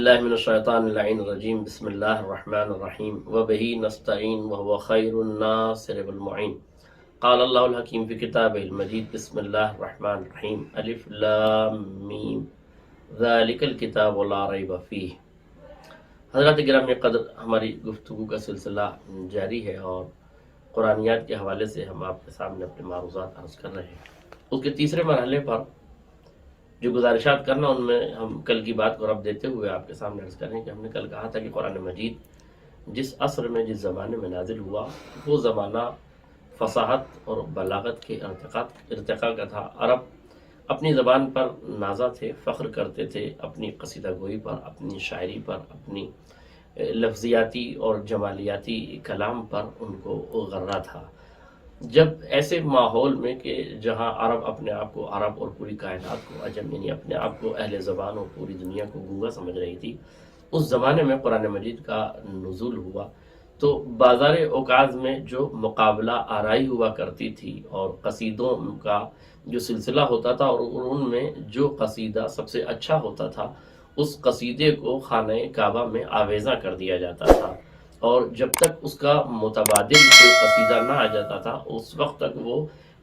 باللہ من الشیطان اللعین الرجیم بسم اللہ الرحمن الرحیم وبہ نستعین وهو خیر الناصر والمعین قال اللہ الحکیم فی کتابہ المجید بسم اللہ الرحمن الرحیم الف لام میم ذالک الکتاب لا ریب فیہ۔ حضرات گرامی قدر، ہماری گفتگو کا سلسلہ جاری ہے اور قرآنیات کے حوالے سے ہم آپ کے سامنے اپنے معروضات عرض کر رہے ہیں۔ اس کے تیسرے مرحلے پر جو گزارشات کرنا، ان میں ہم کل کی بات کو رب دیتے ہوئے آپ کے سامنے عرض کریں کہ ہم نے کل کہا تھا کہ قرآن مجید جس عصر میں جس زمانے میں نازل ہوا، وہ زمانہ فصاحت اور بلاغت کے ارتقاء کا تھا۔ عرب اپنی زبان پر نازا تھے، فخر کرتے تھے، اپنی قصیدہ گوئی پر، اپنی شاعری پر، اپنی لفظیاتی اور جمالیاتی کلام پر ان کو غرہ تھا۔ جب ایسے ماحول میں کہ جہاں عرب اپنے آپ کو، عرب اور پوری کائنات کو، عجم یعنی اپنے آپ کو اہل زبان اور پوری دنیا کو گونگا سمجھ رہی تھی، اس زمانے میں قرآن مجید کا نزول ہوا تو بازار اوکاز میں جو مقابلہ آرائی ہوا کرتی تھی اور قصیدوں کا جو سلسلہ ہوتا تھا، اور ان میں جو قصیدہ سب سے اچھا ہوتا تھا اس قصیدے کو خانہ کعبہ میں آویزاں کر دیا جاتا تھا، اور جب تک اس کا متبادل کوئی قصیدہ نہ آ جاتا تھا اس وقت تک وہ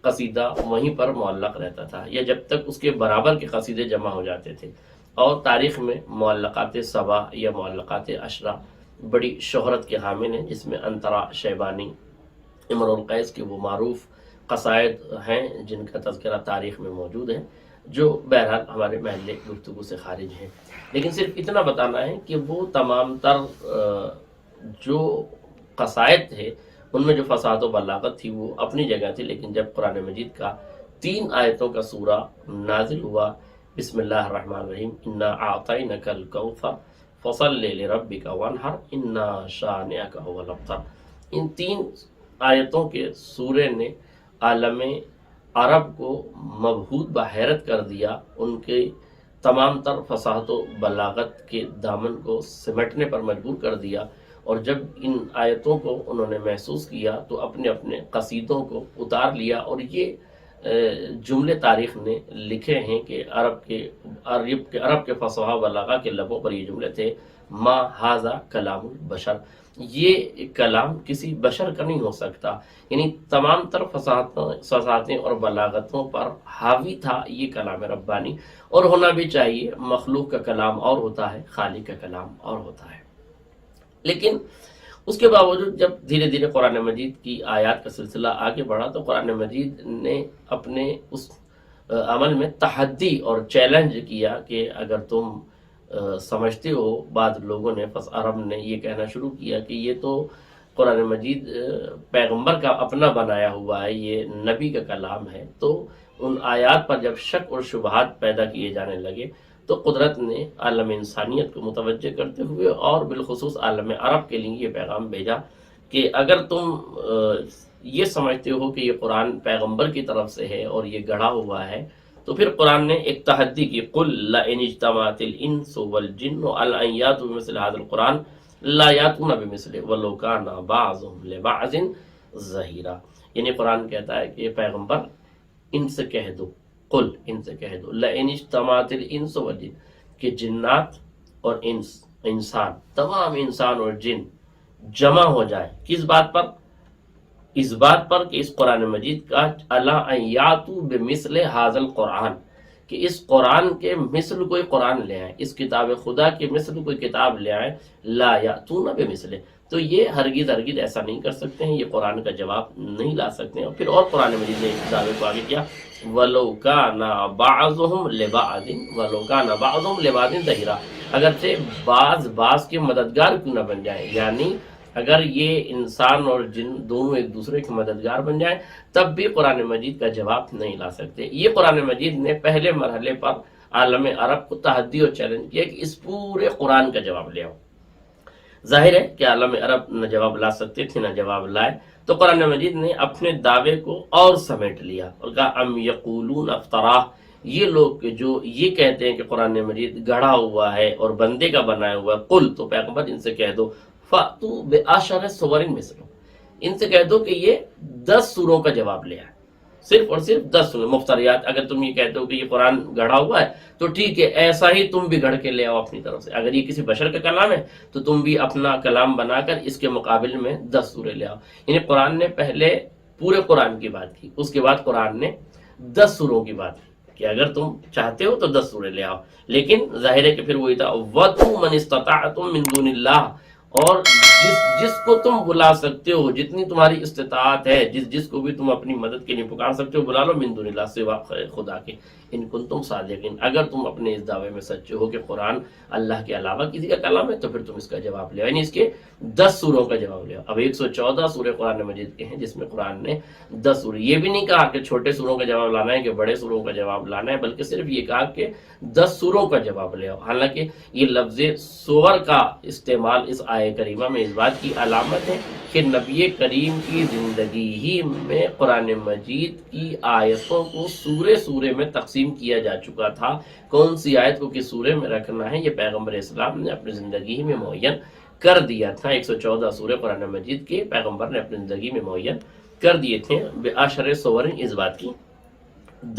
قصیدہ وہیں پر معلق رہتا تھا، یا جب تک اس کے برابر کے قصیدے جمع ہو جاتے تھے۔ اور تاریخ میں معلقات سبا یا معلقات عشرہ بڑی شہرت کے حامل ہیں، جس میں انترا، شیبانی، امر القیس کے وہ معروف قصائد ہیں جن کا تذکرہ تاریخ میں موجود ہے، جو بہرحال ہمارے محل گفتگو سے خارج ہیں۔ لیکن صرف اتنا بتانا ہے کہ وہ تمام تر جو قصائد تھے ان میں جو فصاحت و بلاغت تھی وہ اپنی جگہ تھی، لیکن جب قرآن مجید کا 3 آیتوں کا سورہ نازل ہوا، بسم اللہ الرحمن الرحیم، انا اعطینک الکوثر فصل لربک وانحر انا شانئک هو الابتر، ان 3 آیتوں کے سورے نے عالم عرب کو مبہوت بحیرت کر دیا، ان کے تمام تر فصاحت و بلاغت کے دامن کو سمٹنے پر مجبور کر دیا، اور جب ان آیتوں کو انہوں نے محسوس کیا تو اپنے اپنے قصیدوں کو اتار لیا، اور یہ جملے تاریخ نے لکھے ہیں کہ عرب کے فصاحت و بلاغہ کے لبوں پر یہ جملے تھے، ما ھذا کلام البشر، یہ کلام کسی بشر کا نہیں ہو سکتا، یعنی تمام تر فصاحتیں اور بلاغتوں پر حاوی تھا یہ کلام ربانی، اور ہونا بھی چاہیے۔ مخلوق کا کلام اور ہوتا ہے، خالق کا کلام اور ہوتا ہے۔ لیکن اس کے باوجود جب دھیرے دھیرے قرآن مجید کی آیات کا سلسلہ آگے بڑھا تو قرآن مجید نے اپنے اس عمل میں تحدی اور چیلنج کیا کہ اگر تم سمجھتے ہو، بعض لوگوں نے عرب نے یہ کہنا شروع کیا کہ یہ تو قرآن مجید پیغمبر کا اپنا بنایا ہوا ہے، یہ نبی کا کلام ہے، تو ان آیات پر جب شک اور شبہات پیدا کیے جانے لگے تو قدرت نے عالم انسانیت کو متوجہ کرتے ہوئے اور بالخصوص عالم عرب کے لیے یہ پیغام بھیجا کہ اگر تم یہ سمجھتے ہو کہ یہ قرآن پیغمبر کی طرف سے ہے اور یہ گڑھا ہوا ہے، تو پھر قرآن نے ایک تحدی کی، قُلْ لَئِنِ اجْتَمَعَتِ الْإِنسُ وَالْجِنُّ عَلَىٰ أَن يَأْتُوا بِمِثْلِ هَٰذَا الْقُرْآنِ لَا يَأْتُونَ بِمِثْلِهِ وَلَوْ كَانَ بَعْضُهُمْ لِبَعْضٍ ظَهِيرًا، یعنی قرآن کہتا ہے کہ پیغمبر ان سے کہہ دو، قل ان سے کہہ دو، لَئِنِ اجْتَمَعَتِ الْإِنسُ وَالْجِنُّ، کہ جنات اور انسان، تمام انسان اور جن جمع ہو جائے کس بات پر؟ اس بات پر کہ اس قرآن مجید کا عَلَىٰ أَن يَأْتُوا بِمِثْلِ هَٰذَا الْقُرْآنِ، کہ اس قرآن کے مثل کوئی قرآن لے آئیں، اس کتاب خدا کے مثل کوئی کتاب لے آئیں، لا یأتون بمثلہ، تو یہ ہرگز ایسا نہیں کر سکتے ہیں، یہ قرآن کا جواب نہیں لا سکتے ہیں۔ اور پھر اور قرآن مجید نے اس دعوے کو آگے کیا، وَلَوْ كَانَ بَعْضُهُمْ لِبَعْضٍ ظَهِيرًا، اگرچہ بعض کے مددگار کیوں نہ بن جائیں، یعنی اگر یہ انسان اور جن دونوں ایک دوسرے کے مددگار بن جائیں تب بھی قرآن مجید کا جواب نہیں لا سکتے۔ یہ قرآن مجید نے پہلے مرحلے پر عالم عرب کو تحدی اور چیلنج کیا کہ اس پورے قرآن کا جواب لے آؤ۔ ظاہر ہے کہ عالم عرب نہ جواب لا سکتے تھے نہ جواب لائے، تو قرآن مجید نے اپنے دعوے کو اور سمیٹ لیا اور کہا ام یقولون افتراہ، یہ لوگ جو یہ کہتے ہیں کہ قرآن مجید گڑھا ہوا ہے اور بندے کا بنایا ہوا ہے، قل، تو پیغمبر ان سے کہہ دو، فَأْتُوا بِعَشَرِ سُوَرٍ مِثْلِهِ، ان سے کہہ دو کہ یہ 10 سوروں کا جواب لے آئے۔ صرف اور صرف 10 سورے مفتریات. اگر تم یہ کہتے ہو کہ یہ قرآن گڑھا ہوا ہے تو ٹھیک ہے، ایسا ہی تم بھی گھڑ کے لے آؤ اپنی طرف سے. اگر یہ کسی بشر کا کلام ہے تو تم بھی اپنا کلام بنا کر اس کے مقابل میں 10 سورے لے آؤ. یعنی قرآن نے پہلے پورے قرآن کی بات کی، اس کے بعد قرآن نے 10 سوروں کی بات کی کہ اگر تم چاہتے ہو تو 10 سورے لے آؤ. لیکن ظاہر ہے کہ پھر وہی تھا وَدْعُوا مَنِ اسْتَطَعْتُم مِّن دُونِ اللَّهِ، اور جس کو تم بلا سکتے ہو، جتنی تمہاری استطاعت ہے، جس کو بھی تم اپنی مدد کے لیے پکار سکتے ہو، بلا لو من دون اللہ، سوا خدا کے. ان کنتم صادقین، اگر تم اپنے اس دعوے میں سچے ہو کہ قرآن اللہ کے علاوہ کسی کا کلام ہے تو پھر تم اس کا جواب لے آؤ. یعنی اس کے 10 سوروں کا جواب لے آؤ. اب 114 سورے قرآن مجید کے ہیں جس میں قرآن نے 10 سورے، یہ بھی نہیں کہا کہ چھوٹے سوروں کا جواب لانا ہے کہ بڑے سوروں کا جواب لانا ہے، بلکہ صرف یہ کہا کہ 10 سوروں کا جواب لے آؤ. حالانکہ یہ لفظ سور کا استعمال اس آیہ کریمہ میں اس بات کی علامت ہے کہ نبی کریم کی زندگی ہی میں قرآن مجید کی آیتوں کو سورے میں تقسیم کیا جا چکا تھا. کون سی آیت کو کس سورے میں رکھنا ہے یہ پیغمبر اسلام نے اپنی زندگی میں معین کر دیا تھا. 114 سورے قرآن مجید کے پیغمبر نے اپنی زندگی میں معین کر دیے تھے. بعشر سور اس بات کی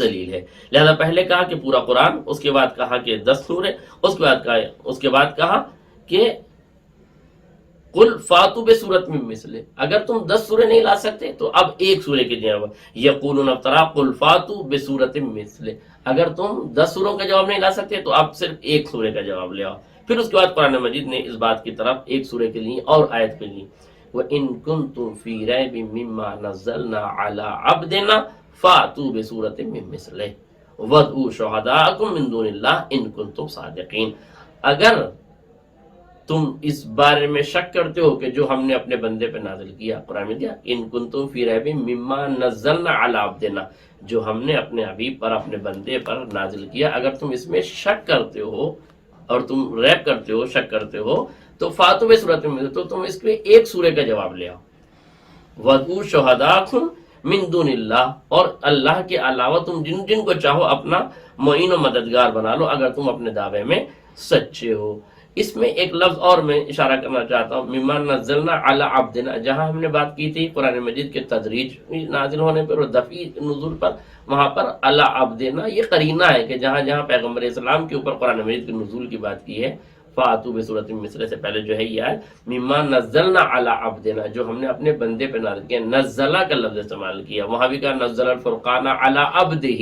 دلیل ہے. لہذا پہلے کہا کہ پورا قرآن، اس کے بعد کہا کہ 10 سورے، اس کے بعد کہا کہ قل فاتو بسورۃ من مثلہ، اگر تم 10 سورے نہیں لا سکتے تو اب ایک سورے کے جواب. یقولون افترا قل فاتو بسورۃ مثلہ، اگر تم 10 سوروں کا جواب نہیں لا سکتے تو اب صرف ایک سورے کا جواب لے آؤ. پھر اس کے بعد قرآن مجید نے اس بات کی طرف ایک سورے کے لیے اور آیت کے لیے وَإِن كُنتُمْ فِي رَيْبٍ مِّمَّا نَزَّلْنَا عَلَىٰ عَبْدِنَا فَأْتُوا بِسُورَةٍ مِّن مِّثْلِهِ وَادْعُوا شُهَدَاءَكُم مِّن دُونِ اللَّهِ إِن كُنتُمْ صَادِقِينَ. اگر تم اس بارے میں شک کرتے ہو کہ جو ہم نے اپنے بندے پہ نازل کیا، قرآن میں دیا ان کنتم فی ریب مما نزلنا علی عبدنا، جو ہم نے اپنے حبیب پر، اپنے بندے پر نازل کیا، اگر تم اس میں شک کرتے ہو اور تم ریب کرتے ہو، شک کرتے ہو، تو فاتو بسورۃ من، تو تم اس کے ایک سورے کا جواب لے آؤ. وَدْعُوا شُهَدَاءَكُم مِّن دُونِ اللَّهِ، اور اللہ کے علاوہ تم جن کو چاہو اپنا معین و مددگار بنا لو اگر تم اپنے دعوے میں سچے ہو. اس میں ایک لفظ اور میں اشارہ کرنا چاہتا ہوں، مما نزلنا علی عبدنا، جہاں ہم نے بات کی تھی قرآن مجید کے تدریج نازل ہونے پر اور دفعی نزول پر، وہاں پر علی عبدنا یہ قرینہ ہے کہ جہاں جہاں پیغمبر اسلام کے اوپر قرآن مجید کے نزول کی بات کی ہے، فاتو بسورۃ من مثلہ سے پہلے جو ہے یہ ہے مما نزلنا علی عبدنا، جو ہم نے اپنے بندے پہ نازل کیا. نزلہ کا لفظ استعمال کیا، وہاں بھی کہا نزل الفرقان علی عبدہ،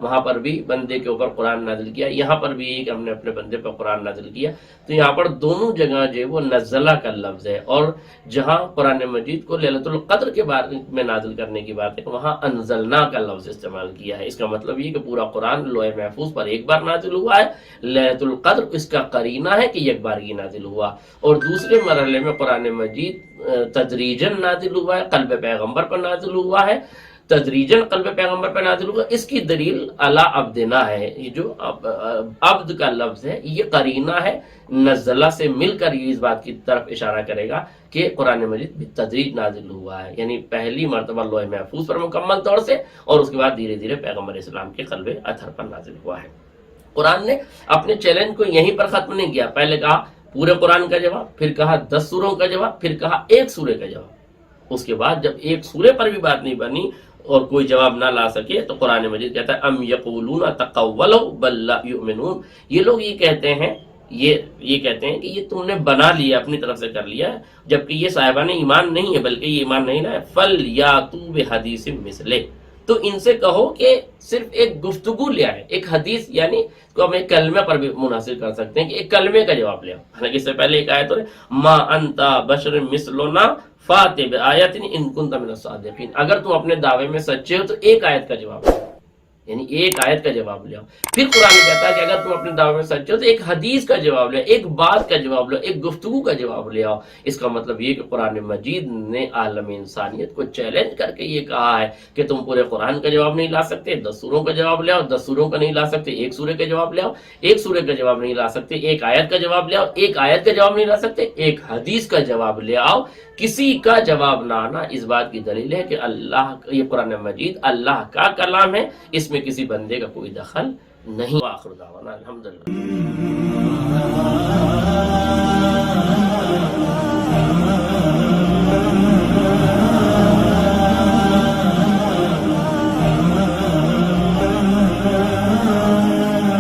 وہاں پر بھی بندے کے اوپر قرآن نازل کیا. یہاں پر بھی یہ کہ ہم نے اپنے بندے پر قرآن نازل کیا. تو یہاں پر دونوں جگہ جو ہے وہ نزلہ کا لفظ ہے، اور جہاں قرآن مجید کو لیلۃ القدر کے بارے میں نازل کرنے کی بات ہے وہاں انزلنا کا لفظ استعمال کیا ہے. اس کا مطلب یہ کہ پورا قرآن لوح محفوظ پر ایک بار نازل ہوا ہے، لیلۃ القدر اس کا قرینہ ہے کہ ایک بار یہ نازل ہوا، اور دوسرے مرحلے میں قرآن مجید تدریجاً نازل ہوا ہے، قلب پیغمبر پر نازل ہوا ہے، تدریجاً قلب پیغمبر پر نازل ہوا. اس کی دلیل علی عبدنا ہے. یہ جو عبد کا لفظ ہے یہ قرینہ ہے، نزلہ سے مل کر یہ اس بات کی طرف اشارہ کرے گا کہ قرآن مجید بالتدریج نازل ہوا ہے، یعنی پہلی مرتبہ لوح محفوظ پر مکمل طور سے، اور اس کے بعد دھیرے دھیرے پیغمبر اسلام کے قلب اطہر پر نازل ہوا ہے. قرآن نے اپنے چیلنج کو یہیں پر ختم نہیں کیا. پہلے کہا پورے قرآن کا جواب، پھر کہا 10 سوروں کا جواب، پھر کہا ایک سورے کا جواب. اس کے بعد جب ایک سورے پر بھی بات نہیں بنی اور کوئی جواب نہ لا سکے تو قرآن مجید کہتا ہے ام یقولون تقولوا بل لا یؤمنون، یہ لوگ یہ کہتے ہیں کہ یہ تم نے بنا لیا، اپنی طرف سے کر لیا ہے، جبکہ یہ صاحبان ایمان نہیں ہے، بلکہ یہ ایمان نہیں لائے. فلیاتوا بحدیث مثلہ، تو ان سے کہو کہ صرف ایک گفتگو لے آئے، ایک حدیث، یعنی کو ہم ایک کلمے پر بھی منحصر کر سکتے ہیں کہ ایک کلمے کا جواب لے آؤ. حالانکہ اس سے پہلے ایک آیت ہے ما انت بشر مثلنا فاتح بآیت ان کنت من الصادقین، اگر تم اپنے دعوے میں سچے ہو تو ایک آیت کا جواب لے، یعنی ایک آیت کا جواب لے آؤ. پھر قرآن کہتا ہے کہ اگر تم اپنے دعوے میں سچے ہو تو ایک حدیث کا جواب لے، ایک بات کا جواب لے، ایک گفتگو کا جواب لے آؤ. اس کا مطلب یہ کہ قرآن مجید نے عالم انسانیت کو چیلنج کر کے یہ کہا ہے کہ تم پورے قرآن کا جواب نہیں لا سکتے، 10 سوروں کا جواب لے آؤ، 10 سوروں کا نہیں لا سکتے ایک سورے کا جواب لے آؤ، ایک سورے کا جواب نہیں لا سکتے ایک آیت کا جواب لے آؤ، ایک آیت کا جواب نہیں لا سکتے ایک حدیث کا جواب لے آؤ. کسی کا جواب نہ آنا اس بات کی دلیل ہے کہ اللہ، یہ قرآن مجید اللہ کا کلام ہے، اس میں کسی بندے کا کوئی دخل نہیں. وآخر دعوانا الحمدللہ.